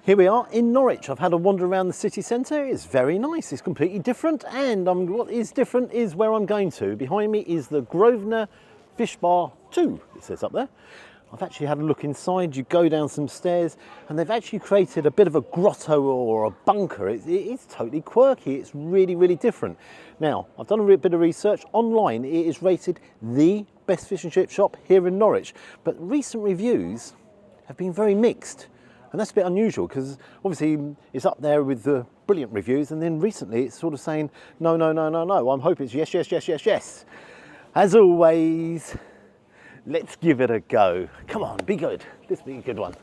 Here we are in Norwich. I've had a wander around the city centre. It's very nice. It's completely different, and what is different is where I'm going to. Behind me is the Grosvenor Fish Bar 2, it says up there. I've actually had a look inside. You go down some stairs and they've actually created a bit of a grotto or a bunker. It's totally quirky. It's really, really different. Now, I've done a bit of research online. It is rated the best fish and chip shop here in Norwich, but recent reviews have been very mixed. And that's a bit unusual because obviously it's up there with the brilliant reviews, and then recently it's sort of saying, no, no, no, no, no. I'm hoping it's yes, yes, yes, yes, yes. As always, let's give it a go. Come on, be good. This will be a good one.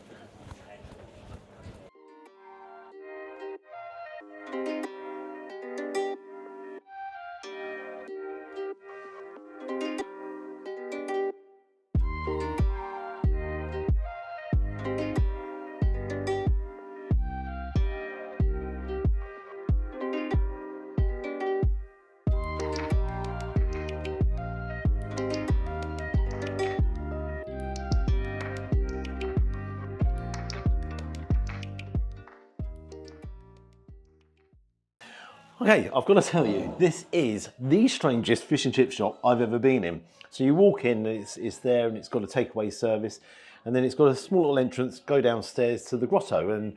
Okay, I've got to tell you, this is the strangest fish and chip shop I've ever been in. So you walk in, it's there, and it's got a takeaway service, and then it's got a small little entrance, go downstairs to the grotto, and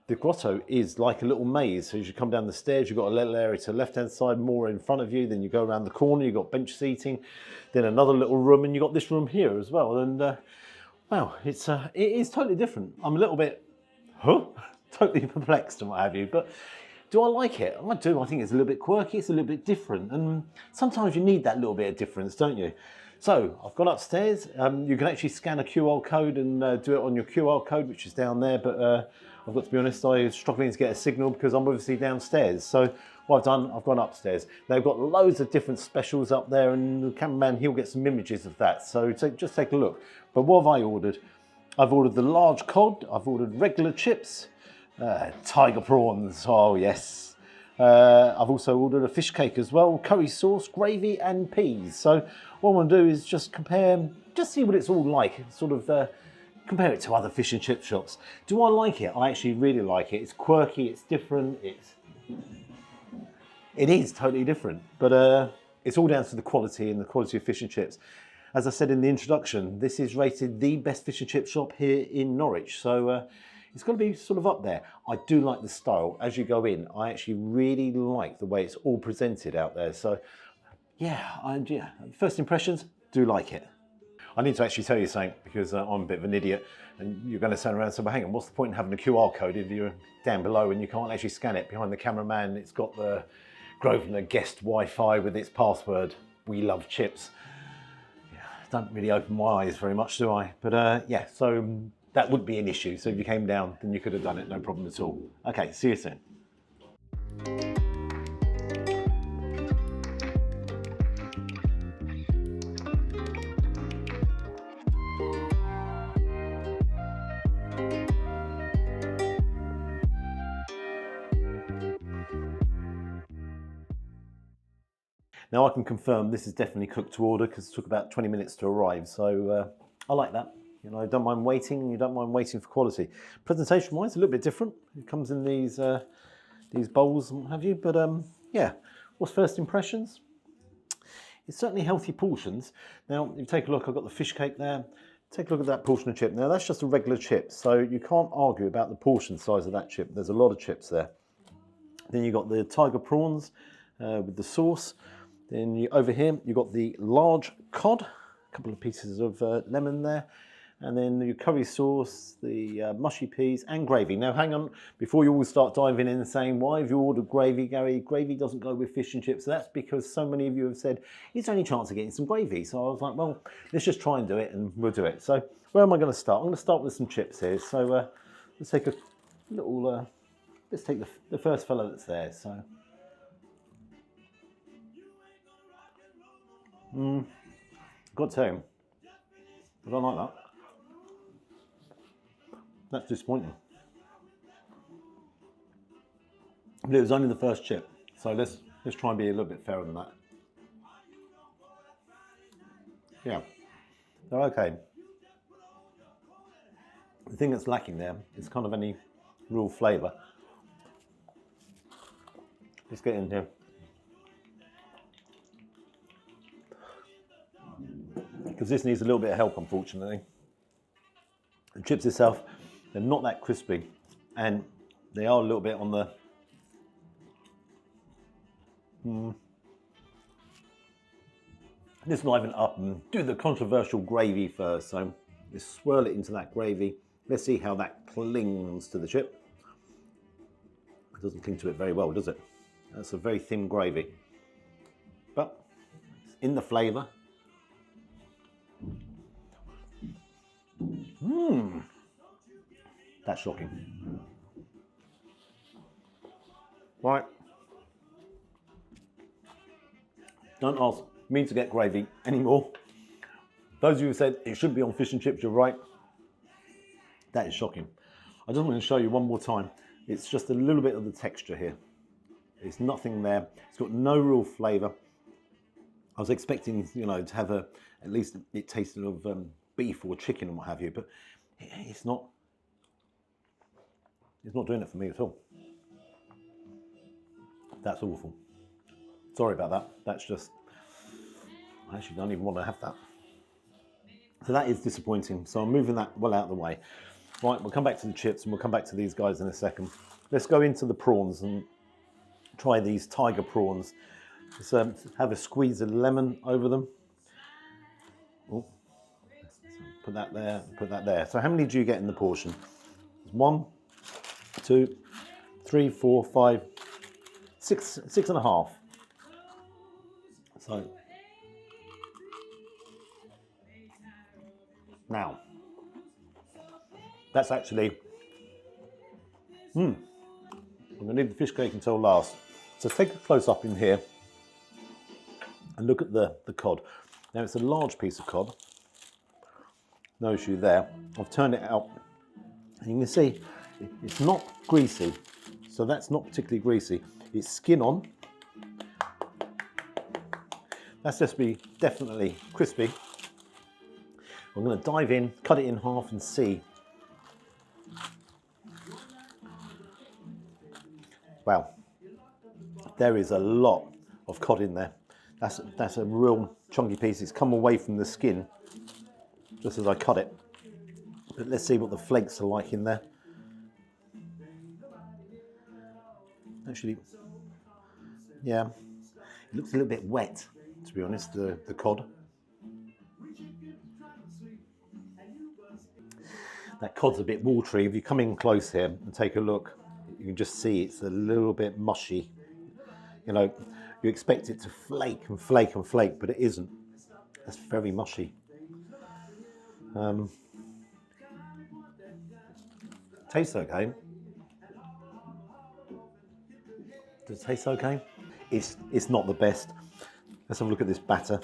the grotto is like a little maze. So as you come down the stairs, you've got a little area to the left-hand side, more in front of you, then you go around the corner, you've got bench seating, then another little room, and you've got this room here as well. And wow, it is totally different. I'm a little bit, totally perplexed and what have you, but do I like it? I do. I think it's a little bit quirky, it's a little bit different, and sometimes you need that little bit of difference, don't you? So I've gone upstairs. You can actually scan a QR code and do it on your QR code, which is down there, but I've got to be honest, I was struggling to get a signal because I'm obviously downstairs. So what I've done, I've gone upstairs. They've got loads of different specials up there, and the cameraman, he'll get some images of that. So just take a look. But what have I ordered? I've ordered the large cod, I've ordered regular chips, tiger prawns, oh yes. I've also ordered a fish cake as well, curry sauce, gravy and peas. So what I want to do is just compare, just see what it's all like, sort of compare it to other fish and chip shops. Do I like it? I actually really like it. It's quirky, it's different, it is totally different, but it's all down to the quality and the quality of fish and chips. As I said in the introduction, this is rated the best fish and chip shop here in Norwich. So it's got to be sort of up there. I do like the style. As you go in, I actually really like the way it's all presented out there. So yeah, first impressions, do like it. I need to actually tell you something because I'm a bit of an idiot, and you're going to turn around and say, well, hang on, what's the point in having a QR code if you're down below and you can't actually scan it? Behind the cameraman, it's got the Grosvenor guest Wi-Fi with its password, "We love chips." Yeah, don't really open my eyes very much, do I? But yeah, so that would be an issue. So if you came down, then you could have done it, no problem at all. Okay, see you soon. Now I can confirm this is definitely cooked to order because it took about 20 minutes to arrive. So I like that. You know, I don't mind waiting. You don't mind waiting for quality. Presentation-wise, a little bit different. It comes in these bowls and what have you. But yeah, what's first impressions? It's certainly healthy portions. Now, if you take a look, I've got the fish cake there. Take a look at that portion of chip. Now, that's just a regular chip, so you can't argue about the portion size of that chip. There's a lot of chips there. Then you've got the tiger prawns with the sauce. Then over here, you've got the large cod, a couple of pieces of lemon there, and then your curry sauce, the mushy peas and gravy. Now hang on, before you all start diving in and saying, why have you ordered gravy, Gary? Gravy doesn't go with fish and chips. So that's because so many of you have said, it's only chance of getting some gravy. So I was like, well, let's just try and do it and we'll do it. So where am I going to start? I'm going to start with some chips here. So let's take a little, let's take the first fella that's there. So. Got to tell you, I don't like that. That's disappointing. But it was only the first chip, so let's try and be a little bit fairer than that. Yeah, they're okay. The thing that's lacking there is kind of any real flavour. Let's get in here. Because this needs a little bit of help, unfortunately. The chips itself, they're not that crispy, and they are a little bit on the Let's liven up and do the controversial gravy first. So let's swirl it into that gravy. Let's see how that clings to the chip. It doesn't cling to it very well, does it? That's a very thin gravy. But in the flavour. That's shocking. Right. Don't ask me to get gravy anymore. Those of you who said it should be on fish and chips, you're right. That is shocking. I just want to show you one more time. It's just a little bit of the texture here. There's nothing there. It's got no real flavour. I was expecting, you know, to have at least it tasted of beef or chicken and what have you, but it's not. It's not doing it for me at all. That's awful. Sorry about that. That's just, I actually don't even want to have that. So that is disappointing. So I'm moving that well out of the way. Right, we'll come back to the chips and we'll come back to these guys in a second. Let's go into the prawns and try these tiger prawns. Let's have a squeeze of lemon over them. Oh, put that there, put that there. So how many do you get in the portion? 1, 2, 3, 4, 5, 6, 6.5. So now that's actually, I'm going to leave the fish cake until last. So take a close up in here and look at the cod. Now it's a large piece of cod, no issue there. I've turned it out and you can see it's not greasy, so that's not particularly greasy. It's skin on. That's just be definitely crispy. I'm going to dive in, cut it in half and see. Wow, there is a lot of cod in there. That's a real chunky piece. It's come away from the skin just as I cut it. But let's see what the flakes are like in there. Actually, yeah, it looks a little bit wet, to be honest, the cod. That cod's a bit watery. If you come in close here and take a look, you can just see it's a little bit mushy. You know, you expect it to flake and flake and flake, but it isn't. It's very mushy. Tastes okay. Does it taste okay? It's not the best. Let's have a look at this batter.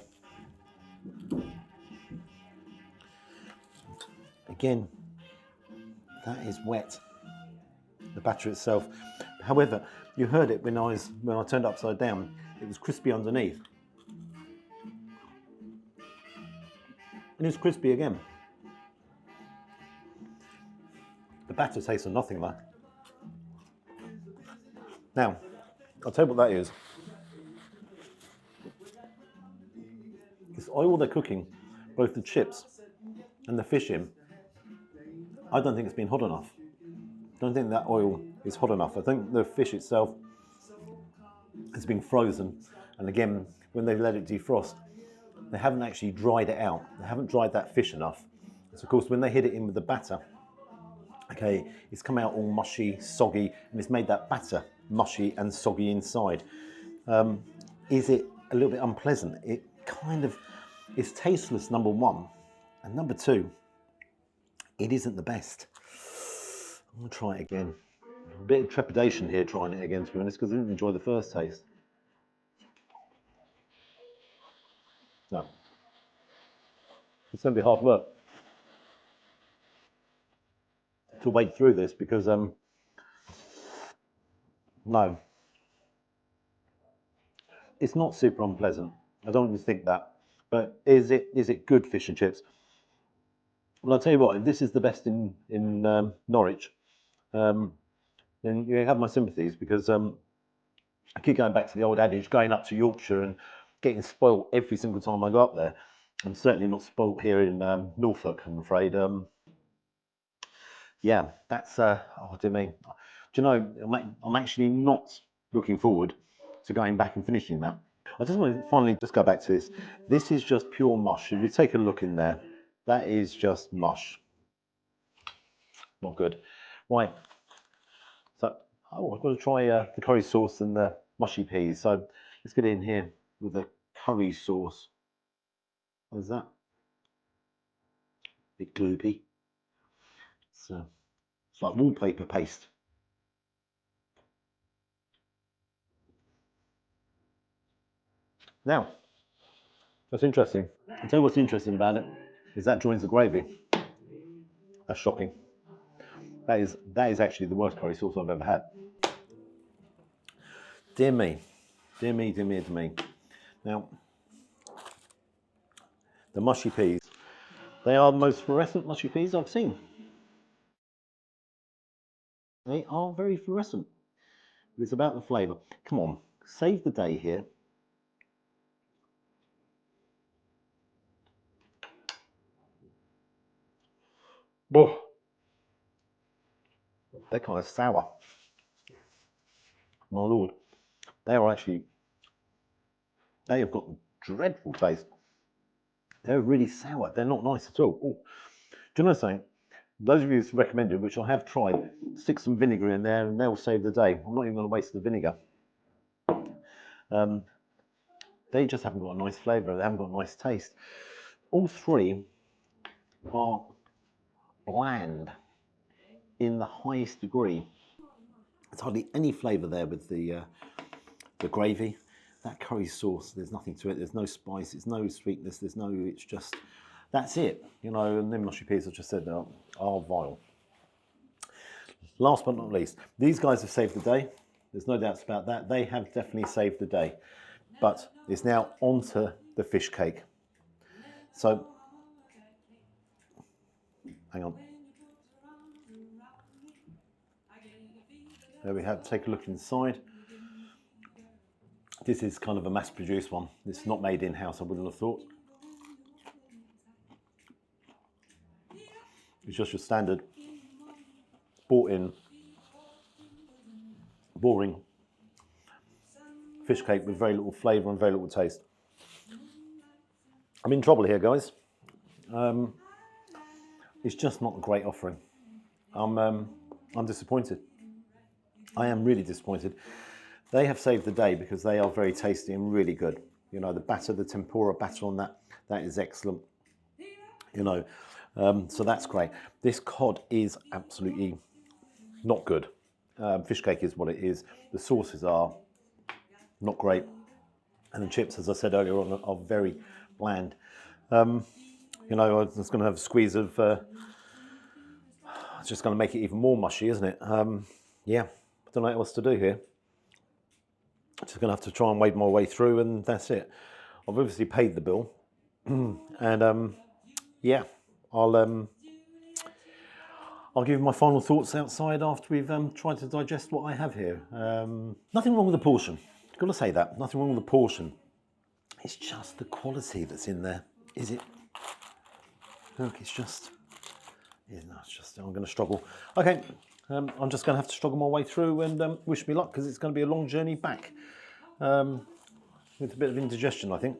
Again, that is wet. The batter itself. However, you heard it when I turned it upside down. It was crispy underneath. And it's crispy again. The batter tastes of nothing though. Now, I'll tell you what that is. This oil they're cooking, both the chips and the fish in, I don't think it's been hot enough. I don't think that oil is hot enough. I think the fish itself has been frozen. And again, when they let it defrost, they haven't actually dried it out. They haven't dried that fish enough. So of course, when they hit it in with the batter, okay, it's come out all mushy, soggy, and it's made that batter mushy and soggy inside. Is it a little bit unpleasant? It kind of is tasteless, number one. And number two, it isn't the best. I'm gonna try it again. A bit of trepidation here trying it again, to be honest, because I didn't enjoy the first taste. No. It's gonna be hard work to wade through this because no, it's not super unpleasant. I don't really think that. But is it good fish and chips? Well, I'll tell you what. If this is the best in Norwich, then you have my sympathies, because I keep going back to the old adage, going up to Yorkshire and getting spoilt every single time I go up there. I'm certainly not spoilt here in Norfolk, I'm afraid. Yeah, that's, oh dear me. Do you know, I'm actually not looking forward to going back and finishing that. I just want to finally just go back to this. This is just pure mush. If you take a look in there, that is just mush. Not good. Right. So, oh, I've got to try the curry sauce and the mushy peas. So let's get in here with the curry sauce. What is that? Bit gloopy. It's like wallpaper paste. Now, that's interesting. I'll tell you what's interesting about it is that joins the gravy. That's shocking. That is actually the worst curry sauce I've ever had. Dear me, dear me, dear me, dear me. Now, the mushy peas, they are the most fluorescent mushy peas I've seen. They are very fluorescent. It's about the flavour. Come on, save the day here. Oh, they're kind of sour. My lord, they are actually, they have got a dreadful taste. They're really sour. They're not nice at all. Oh, do you know something? Those of you who've recommended, which I have tried, stick some vinegar in there and they'll save the day. I'm not even going to waste the vinegar. They just haven't got a nice flavour. They haven't got a nice taste. All three are bland in the highest degree. There's hardly any flavour there with the gravy. That curry sauce, there's nothing to it. There's no spice. There's no sweetness. There's no. It's just that's it. You know. And then mushy peas, I just said, are vile. Last but not least, these guys have saved the day. There's no doubts about that. They have definitely saved the day. But it's now onto the fish cake. So, hang on. There we have. Take a look inside. This is kind of a mass-produced one. It's not made in-house, I wouldn't have thought. It's just your standard, bought-in, boring fish cake with very little flavour and very little taste. I'm in trouble here, guys. It's just not a great offering. I'm disappointed. I am really disappointed. They have saved the day because they are very tasty and really good. You know, the batter, the tempura batter on that is excellent. You know, so that's great. This cod is absolutely not good. Fish cake is what it is. The sauces are not great. And the chips, as I said earlier on, are very bland. You know, I'm just going to have a squeeze of... it's just going to make it even more mushy, isn't it? Yeah, I don't know what else to do here. Just going to have to try and wade my way through, and that's it. I've obviously paid the bill, and yeah, I'll give you my final thoughts outside after we've tried to digest what I have here. Nothing wrong with the portion. I've got to say that. Nothing wrong with the portion. It's just the quality that's in there. Is it? Look, it's just. Yeah, no, it's just. I'm going to struggle. Okay. I'm just going to have to struggle my way through and wish me luck because it's going to be a long journey back with a bit of indigestion, I think.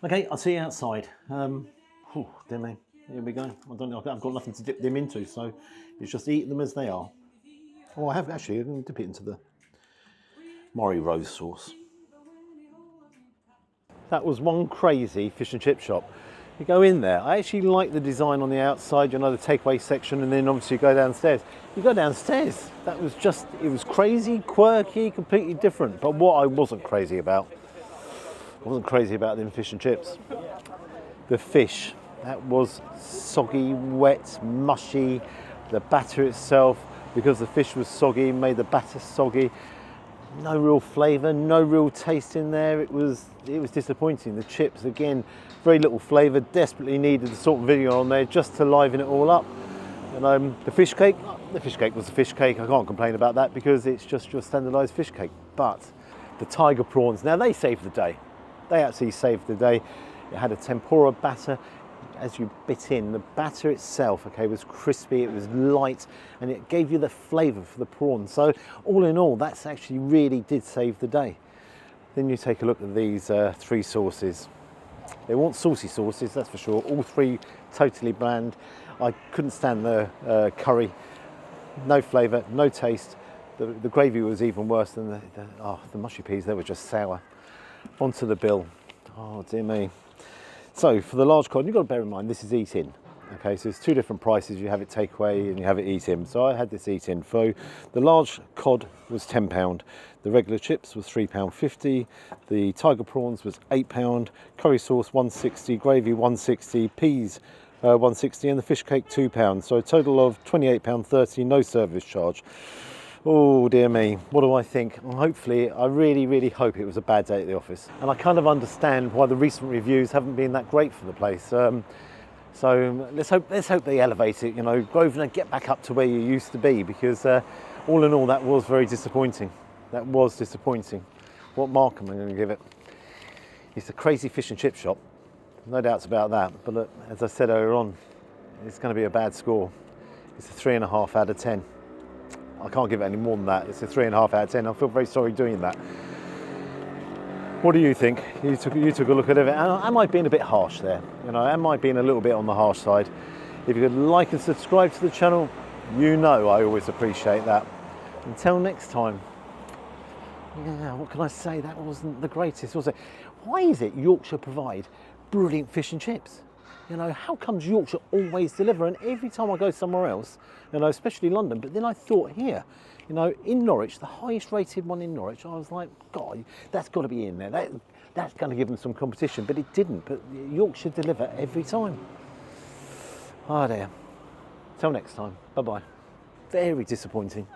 Okay, I'll see you outside. Oh, dear me. Here we go. I don't know. I've got nothing to dip them into, so it's just eat them as they are. Oh, I have actually. I'm going to dip it into the Murray Rose sauce. That was one crazy fish and chip shop. You go in there, I actually like the design on the outside, you know, the takeaway section, and then obviously you go downstairs. You go downstairs, that was just, it was crazy, quirky, completely different. But what I wasn't crazy about, them fish and chips. The fish, that was soggy, wet, mushy. The batter itself, because the fish was soggy, made the batter soggy. No real flavour, no real taste in there. It was disappointing. The chips, again, very little flavour, desperately needed the salt and vinegar on there just to liven it all up. And the fish cake was a fish cake. I can't complain about that because it's just your standardised fish cake. But the tiger prawns, now they saved the day. They absolutely saved the day. It had a tempura batter. As you bit in, the batter itself, okay, was crispy, it was light, and it gave you the flavour for the prawn. So all in all, that's actually really did save the day. Then you take a look at these 3 sauces. They weren't saucy sauces, that's for sure. All 3 totally bland. I couldn't stand the curry. No flavour, no taste. The gravy was even worse than the mushy peas. They were just sour. Onto the bill. Oh dear me. So for the large cod, you've got to bear in mind this is eat-in. Okay, so it's 2 different prices. You have it takeaway and you have it eat-in. So I had this eat-in. So the large cod was £10. The regular chips was £3.50. The tiger prawns was £8. Curry sauce £1.60. Gravy £1.60. Peas £1.60, and the fish cake £2. So a total of £28.30. No service charge. Oh dear me, what do I think? Well, hopefully, I really hope it was a bad day at the office. And I kind of understand why the recent reviews haven't been that great for the place. So let's hope they elevate it. You know, Grosvenor, get back up to where you used to be, because all in all, that was very disappointing. That was disappointing. What mark am I going to give it? It's a crazy fish and chip shop, no doubts about that. But look, as I said earlier on, it's going to be a bad score. It's a 3.5 out of 10. I can't give it any more than that. It's a 3.5 out of 10. I feel very sorry doing that. What do you think? You took a look at it. Am I being a bit harsh there? You know, am I being a little bit on the harsh side? If you could like and subscribe to the channel, you know I always appreciate that. Until next time. Yeah, what can I say? That wasn't the greatest, was it? Why is it Yorkshire provide brilliant fish and chips? You know, how comes Yorkshire always deliver? And every time I go somewhere else, you know, especially London, but then I thought here, you know, in Norwich, the highest rated one in Norwich, I was like, God, that's got to be in there. That's going to give them some competition, but it didn't. But Yorkshire deliver every time. Oh dear. Till next time. Bye-bye. Very disappointing.